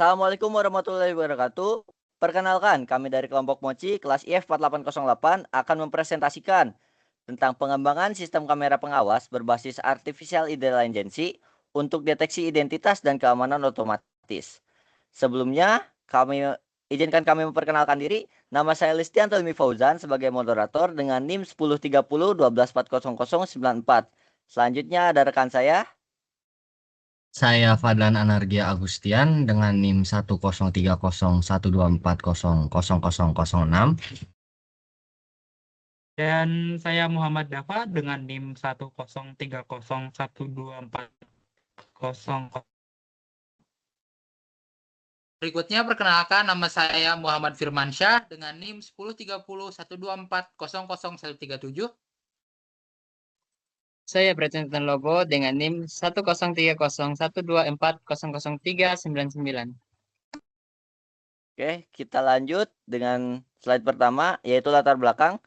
Assalamualaikum warahmatullahi wabarakatuh. Perkenalkan, kami dari kelompok Mochi kelas IF 4808 akan mempresentasikan tentang pengembangan sistem kamera pengawas berbasis Artificial Intelligence untuk deteksi identitas dan keamanan otomatis. Sebelumnya, izinkan kami memperkenalkan diri. Nama saya Listian Telmi Fauzan sebagai moderator dengan NIM 1030 1240094. Selanjutnya ada rekan saya. Saya Fadlan Anargia Agustian dengan NIM 103012400006. Dan saya Muhammad Dafa dengan NIM 1030124000. Berikutnya perkenalkan, nama saya Muhammad Firmansyah dengan NIM 103012400037. Saya Bretton Lobo dengan NIM 103012400399. Oke, kita lanjut dengan slide pertama, yaitu latar belakang.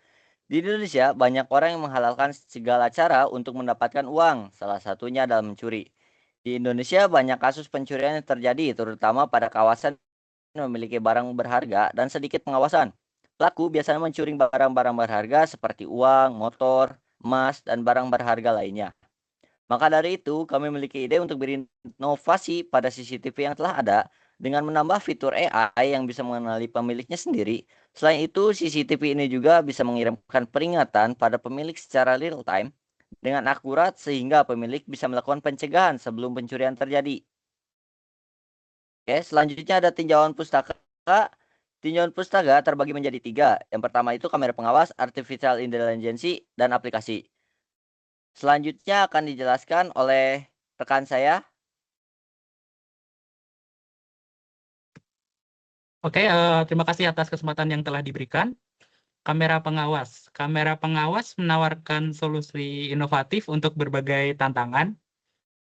Di Indonesia, banyak orang yang menghalalkan segala cara untuk mendapatkan uang, salah satunya adalah mencuri. Di Indonesia, banyak kasus pencurian yang terjadi, terutama pada kawasan yang memiliki barang berharga dan sedikit pengawasan. Pelaku biasanya mencuri barang-barang berharga seperti uang, motor, emas, dan barang berharga lainnya. Maka dari itu, kami memiliki ide untuk berinovasi pada CCTV yang telah ada dengan menambah fitur AI yang bisa mengenali pemiliknya sendiri. Selain itu, CCTV ini juga bisa mengirimkan peringatan pada pemilik secara real time dengan akurat sehingga pemilik bisa melakukan pencegahan sebelum pencurian terjadi. Oke, selanjutnya ada tinjauan pustaka. Tinjauan pustaka terbagi menjadi 3. Yang pertama itu kamera pengawas, artificial intelligence, dan aplikasi. Selanjutnya akan dijelaskan oleh rekan saya. Oke, terima kasih atas kesempatan yang telah diberikan. Kamera pengawas. Kamera pengawas menawarkan solusi inovatif untuk berbagai tantangan.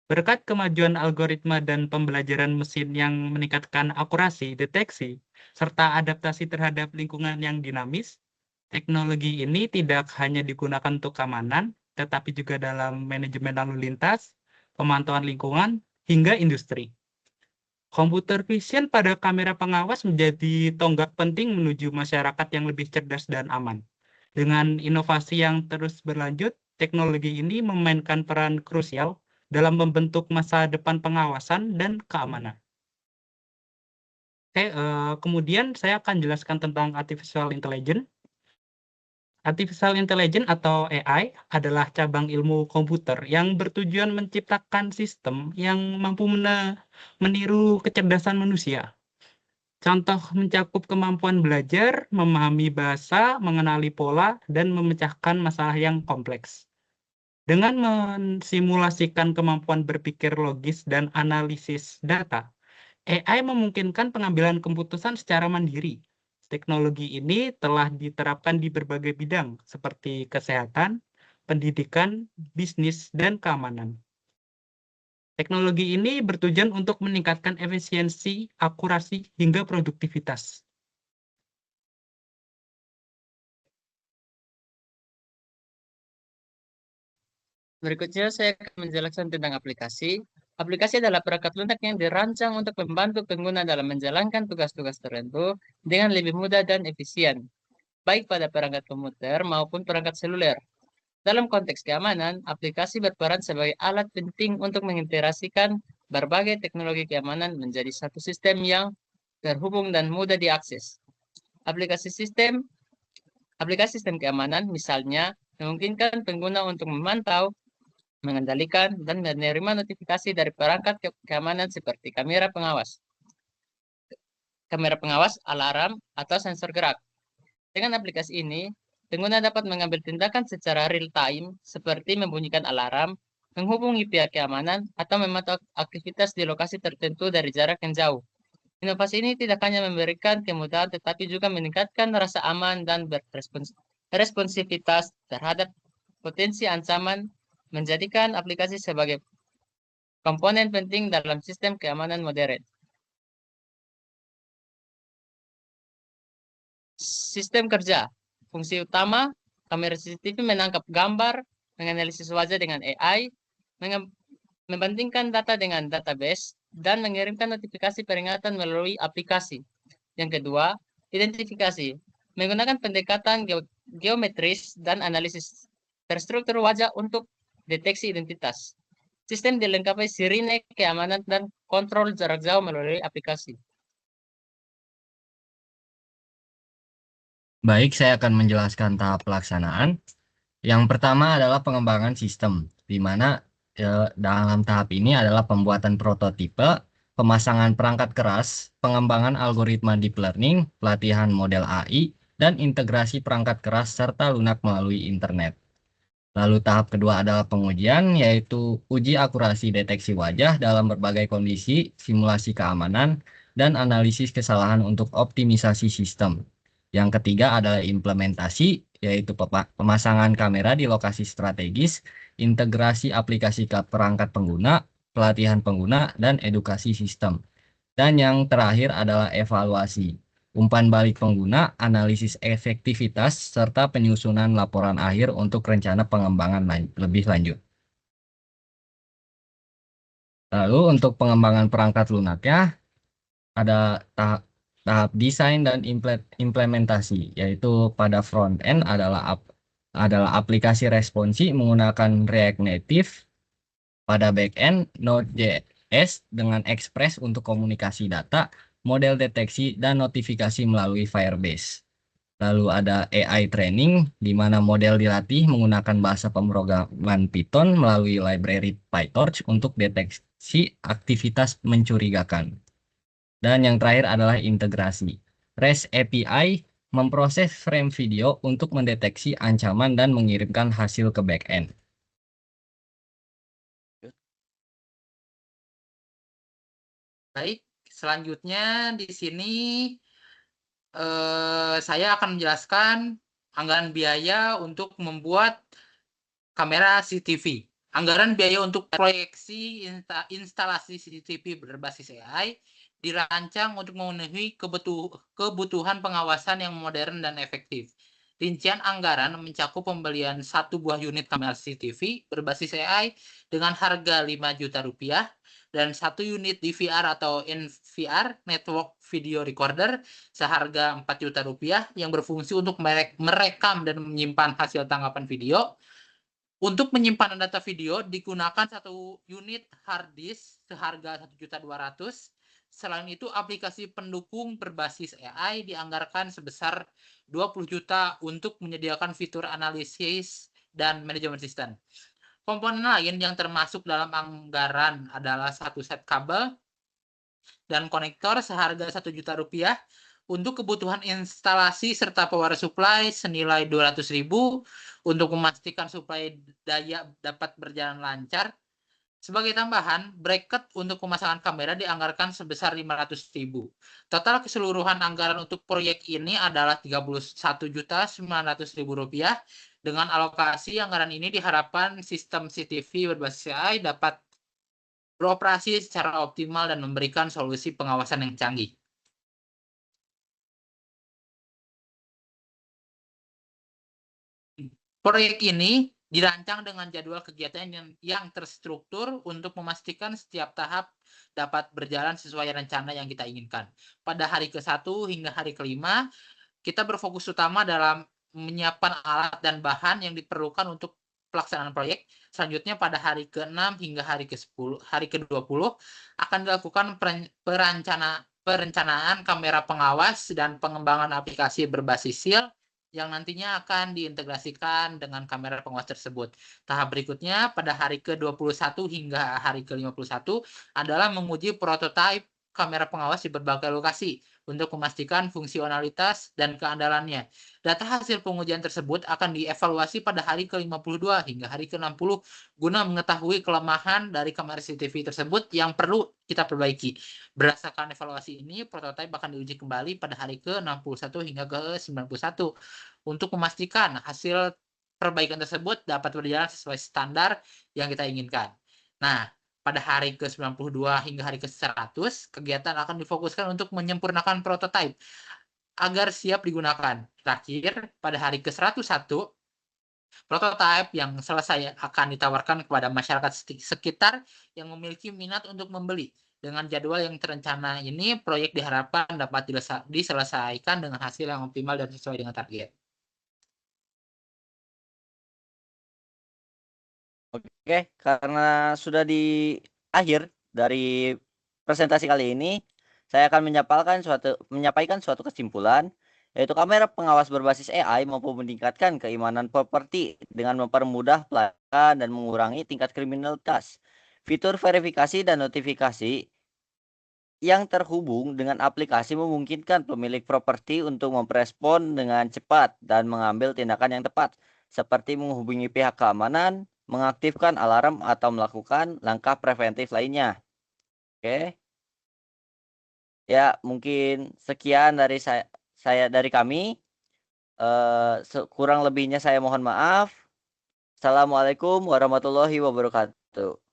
Berkat kemajuan algoritma dan pembelajaran mesin yang meningkatkan akurasi deteksi, serta adaptasi terhadap lingkungan yang dinamis, teknologi ini tidak hanya digunakan untuk keamanan, tetapi juga dalam manajemen lalu lintas, pemantauan lingkungan, hingga industri. Computer vision pada kamera pengawas menjadi tonggak penting menuju masyarakat yang lebih cerdas dan aman. Dengan inovasi yang terus berlanjut, teknologi ini memainkan peran krusial dalam membentuk masa depan pengawasan dan keamanan. Oke, kemudian saya akan jelaskan tentang Artificial Intelligence. Artificial Intelligence atau AI adalah cabang ilmu komputer yang bertujuan menciptakan sistem yang mampu meniru kecerdasan manusia. Contoh mencakup kemampuan belajar, memahami bahasa, mengenali pola, dan memecahkan masalah yang kompleks. Dengan mensimulasikan kemampuan berpikir logis dan analisis data, AI memungkinkan pengambilan keputusan secara mandiri. Teknologi ini telah diterapkan di berbagai bidang seperti kesehatan, pendidikan, bisnis, dan keamanan. Teknologi ini bertujuan untuk meningkatkan efisiensi, akurasi, hingga produktivitas. Berikutnya saya akan menjelaskan tentang aplikasi. Aplikasi adalah perangkat lunak yang dirancang untuk membantu pengguna dalam menjalankan tugas-tugas tertentu dengan lebih mudah dan efisien, baik pada perangkat komputer maupun perangkat seluler. Dalam konteks keamanan, aplikasi berperan sebagai alat penting untuk mengintegrasikan berbagai teknologi keamanan menjadi satu sistem yang terhubung dan mudah diakses. Aplikasi sistem keamanan misalnya memungkinkan pengguna untuk memantau, mengendalikan, dan menerima notifikasi dari perangkat keamanan seperti kamera pengawas, alarm, atau sensor gerak. Dengan aplikasi ini, pengguna dapat mengambil tindakan secara real-time seperti membunyikan alarm, menghubungi pihak keamanan, atau memantau aktivitas di lokasi tertentu dari jarak yang jauh. Inovasi ini tidak hanya memberikan kemudahan, tetapi juga meningkatkan rasa aman dan responsivitas terhadap potensi ancaman, menjadikan aplikasi sebagai komponen penting dalam sistem keamanan modern. Sistem kerja. Fungsi utama, kamera CCTV menangkap gambar, menganalisis wajah dengan AI, membandingkan data dengan database, dan mengirimkan notifikasi peringatan melalui aplikasi. Yang kedua, identifikasi. Menggunakan pendekatan geometris dan analisis terstruktur wajah untuk deteksi identitas. Sistem dilengkapi sirine keamanan dan kontrol jarak jauh melalui aplikasi. Baik, saya akan menjelaskan tahap pelaksanaan. Yang pertama adalah pengembangan sistem, di mana dalam tahap ini adalah pembuatan prototipe, pemasangan perangkat keras, pengembangan algoritma deep learning, pelatihan model AI, dan integrasi perangkat keras serta lunak melalui internet. Lalu tahap kedua adalah pengujian, yaitu uji akurasi deteksi wajah dalam berbagai kondisi, simulasi keamanan, dan analisis kesalahan untuk optimisasi sistem. Yang ketiga adalah implementasi, yaitu pemasangan kamera di lokasi strategis, integrasi aplikasi ke perangkat pengguna, pelatihan pengguna, dan edukasi sistem. Dan yang terakhir adalah evaluasi, umpan balik pengguna, analisis efektivitas, serta penyusunan laporan akhir untuk rencana pengembangan lebih lanjut. Lalu untuk pengembangan perangkat lunaknya, ada tahap desain dan implementasi, yaitu pada front end adalah aplikasi responsi menggunakan React Native, pada back end Node.js dengan Express untuk komunikasi data, model deteksi, dan notifikasi melalui Firebase. Lalu ada AI training, di mana model dilatih menggunakan bahasa pemrograman Python melalui library PyTorch untuk deteksi aktivitas mencurigakan. Dan yang terakhir adalah integrasi. REST API memproses frame video untuk mendeteksi ancaman dan mengirimkan hasil ke backend. Baik, selanjutnya di sini saya akan menjelaskan anggaran biaya untuk membuat kamera CCTV. Anggaran biaya untuk proyeksi instalasi CCTV berbasis AI dirancang untuk memenuhi kebutuhan pengawasan yang modern dan efektif. Rincian anggaran mencakup pembelian 1 buah unit kamera CCTV berbasis AI dengan harga 5 juta rupiah dan 1 unit DVR atau NVR Network Video Recorder seharga 4 juta rupiah yang berfungsi untuk merekam dan menyimpan hasil tangkapan video. Untuk penyimpanan data video digunakan 1 unit hard disk seharga 1.200.000. Selain itu, aplikasi pendukung berbasis AI dianggarkan sebesar 20 juta untuk menyediakan fitur analisis dan manajemen sistem. Komponen lain yang termasuk dalam anggaran adalah 1 set kabel dan konektor seharga 1 juta rupiah untuk kebutuhan instalasi serta power supply senilai 200.000 untuk memastikan suplai daya dapat berjalan lancar. Sebagai tambahan, bracket untuk pemasangan kamera dianggarkan sebesar 500.000. Total keseluruhan anggaran untuk proyek ini adalah 31.900.000 rupiah. Dengan alokasi anggaran ini diharapkan sistem CCTV berbasis AI dapat beroperasi secara optimal dan memberikan solusi pengawasan yang canggih. Proyek ini dirancang dengan jadwal kegiatan yang terstruktur untuk memastikan setiap tahap dapat berjalan sesuai rencana yang kita inginkan. Pada hari ke-1 hingga hari ke-5, kita berfokus utama dalam menyiapkan alat dan bahan yang diperlukan untuk pelaksanaan proyek. Selanjutnya pada hari ke-6 hingga hari ke-20 akan dilakukan perencanaan kamera pengawas dan pengembangan aplikasi berbasis SIL yang nantinya akan diintegrasikan dengan kamera pengawas tersebut. Tahap berikutnya pada hari ke-21 hingga hari ke-51 adalah menguji prototipe kamera pengawas di berbagai lokasi untuk memastikan fungsionalitas dan keandalannya. Data hasil pengujian tersebut akan dievaluasi pada hari ke-52 hingga hari ke-60 guna mengetahui kelemahan dari kamera CCTV tersebut yang perlu kita perbaiki. Berdasarkan evaluasi ini, prototipe akan diuji kembali pada hari ke-61 hingga ke-91 untuk memastikan hasil perbaikan tersebut dapat berjalan sesuai standar yang kita inginkan. Nah, pada hari ke-92 hingga hari ke-100, kegiatan akan difokuskan untuk menyempurnakan prototipe agar siap digunakan. Terakhir, pada hari ke-101, prototipe yang selesai akan ditawarkan kepada masyarakat sekitar yang memiliki minat untuk membeli. Dengan jadwal yang terencana ini, proyek diharapkan dapat diselesaikan dengan hasil yang optimal dan sesuai dengan target. Oke, karena sudah di akhir dari presentasi kali ini, saya akan menyampaikan suatu kesimpulan, yaitu kamera pengawas berbasis AI mampu meningkatkan keimanan properti dengan mempermudah pelayanan dan mengurangi tingkat kriminalitas. Fitur verifikasi dan notifikasi yang terhubung dengan aplikasi memungkinkan pemilik properti untuk merespon dengan cepat dan mengambil tindakan yang tepat, seperti menghubungi pihak keamanan, mengaktifkan alarm, atau melakukan langkah preventif lainnya. Oke, ya mungkin sekian dari saya dari kami. Kurang lebihnya saya mohon maaf. Assalamualaikum warahmatullahi wabarakatuh.